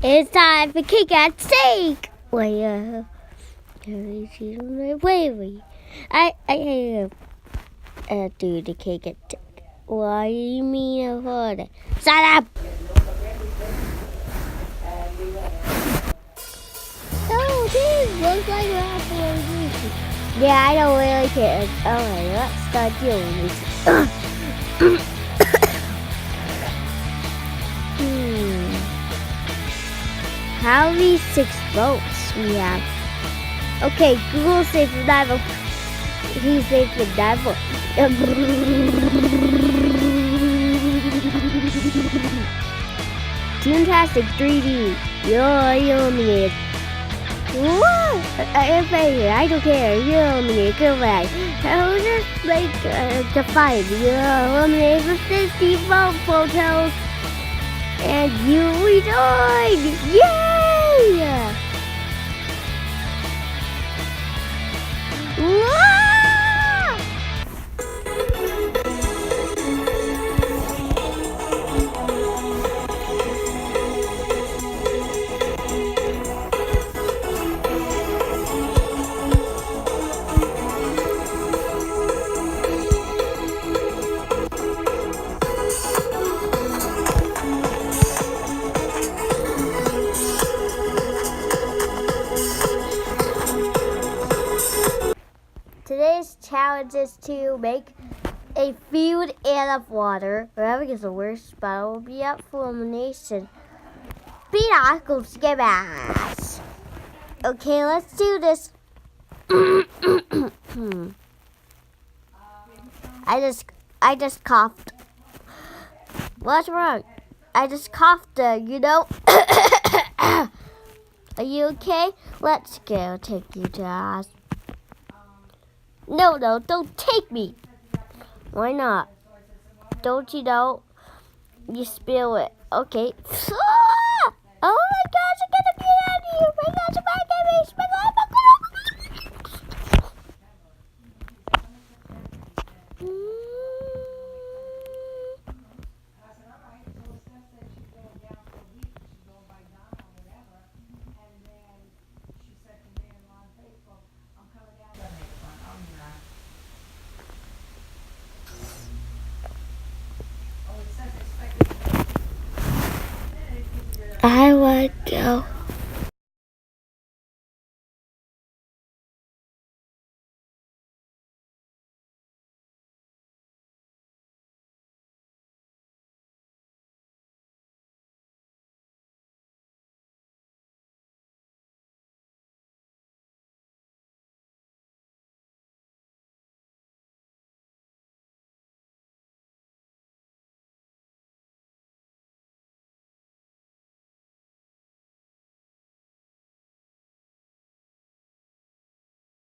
It's time for cake and steak. Wait, I do the cake and steak. What do you mean for that? Shut up! Oh, this looks like an apple. Yeah, I don't really care. Alright, let's start doing this. How many 6 votes we have? Okay, Google safe for 9 votes. He's safe for 9 votes. Fantastic 3D. You're eliminated. What? I'm here. I don't care. You're eliminated. Go back. I'll just make the fight. You're eliminated with 50 vote photos. And you rejoined! Yay! Whoa! Today's challenge is to make a food and of water. Whoever gets the worst spot will be up for elimination. Bfgoogle get ass. Okay, let's do this. I just coughed. What's wrong? I just coughed, you know. Are you okay? Let's go. Take you to us. No, don't take me. Why not? Don't you know? You spill it. Okay. Oh my gosh, I gotta get out of here. My gosh, if I get me, I want to go.